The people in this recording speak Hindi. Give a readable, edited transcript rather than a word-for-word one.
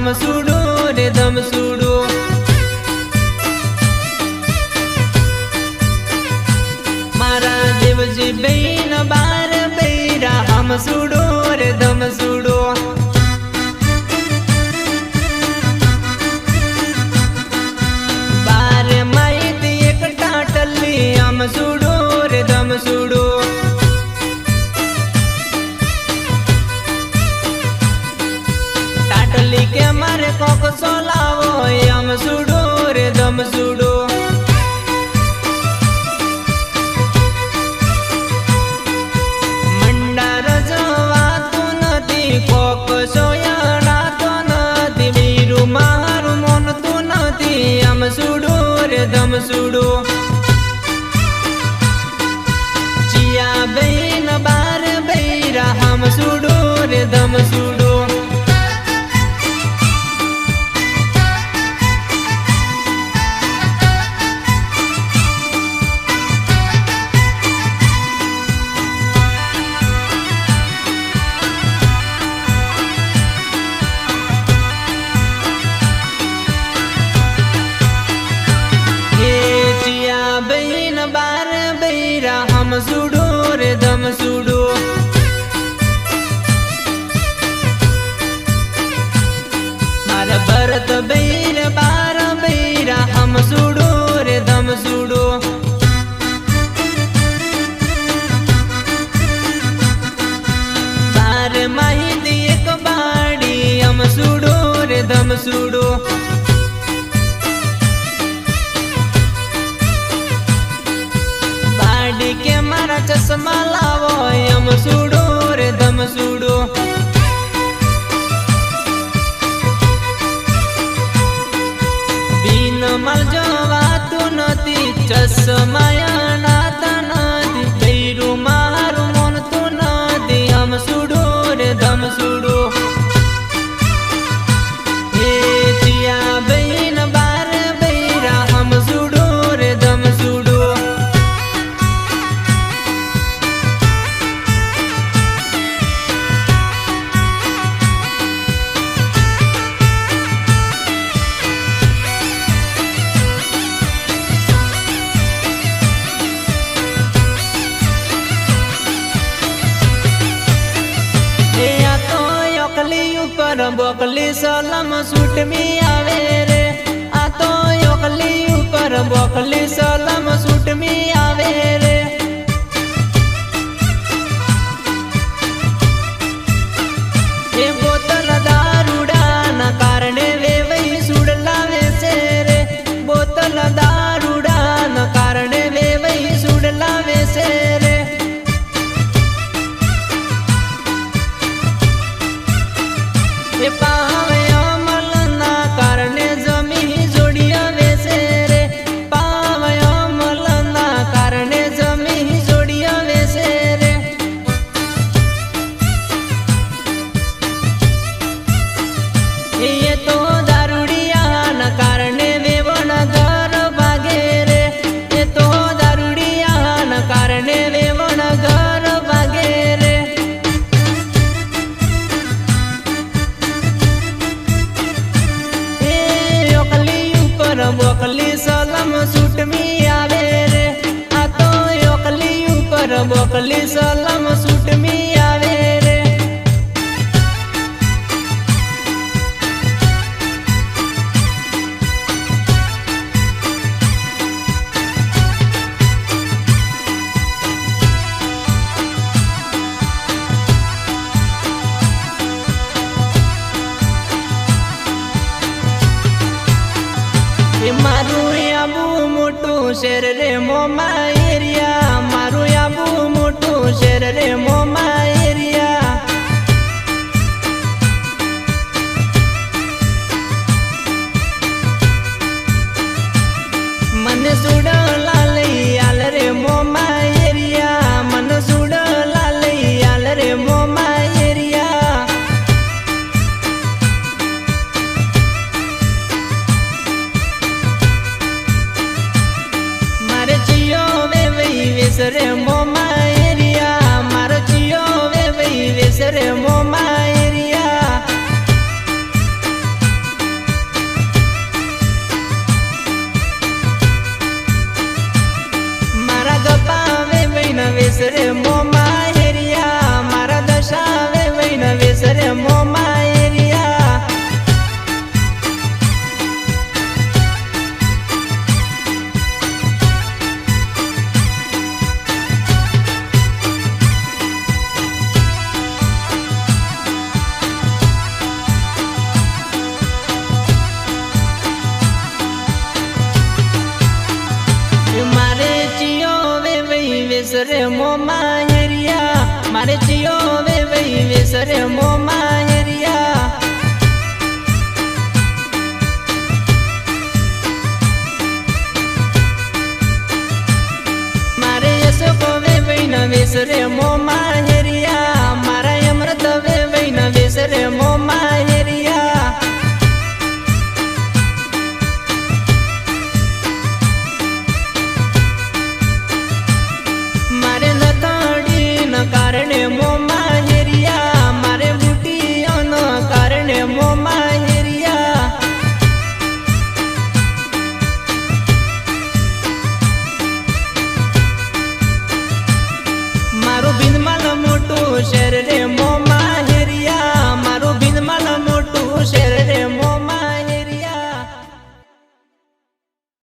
हम सुडो रे दम सुडो। मारा देवजी बेन बार बेरा हम सुडो रे दम सुडो। बार माहिती एक टाटली हम सुडो रे दम सुडो। टाटली के मारे कोक सोलावो हम सुडो रे दम सुडो। मंडार जवातो नदी कोक सोयाना तो नदी वीरु मारू मन तो नदी हम सुडो रे दम सुडो। चिया बेन बार बेरा हम सुडो रे दम सुडो। हम सुडो रे दम सुडो। मारा भरत बेर बार बेरा हम सुडो रे दम सुडो। बार माहिती एक बाड़ी हम सुडो रे दम सुडो। के मारा चश्मा लावो हम सुडो रे दम सुडो। बीन मल जवातो नदी चश्मा नाता नदी बेरू मारू मन तो नदी हम सुडो रे दम सुडो। हे चिया बेन बार बेरा हम सुडो रे दम सुडो। बोकली सलम सूट में आवे रे आ तो योकली ऊपर बोकली सलम सूट में आवे रे। ये बोतल दारूडा न कारणे वे वही सुड लावे से रे। बोतल दारूडा न कारणे वे वही सुड लावे से रे। पावे अमल ना कारणे जमी जोड़िया वैसे रे। पावे अमल ना कारणे जमी जोड़िया वैसे रे। ये तो दारूडिया न कारणे वेवन घर भागे रे। ये तो दारूडिया न कारणे वेवन घर भागे रे। बोकली सलम सूट में आवे रे आ तो योकली ऊपर बोकली सलम सूट में आवे रे। मारू आबू मोटू शेर रे मोमा एरिया। मारू आबू मोटू शेर रे मोमा एरिया। मन सुड लाले आल रे मोमा एरिया। मन सुड लाले आल रे मोमा एरिया। रे मोमा एरिया मारो जियो वे वही वेसरे मोमा एरिया। વેસરે મો માહેરિયા મારે જીઓ વે વઈ વેસરે મો માહેરિયા મારે યસો વે વઈ ન વેસરે મો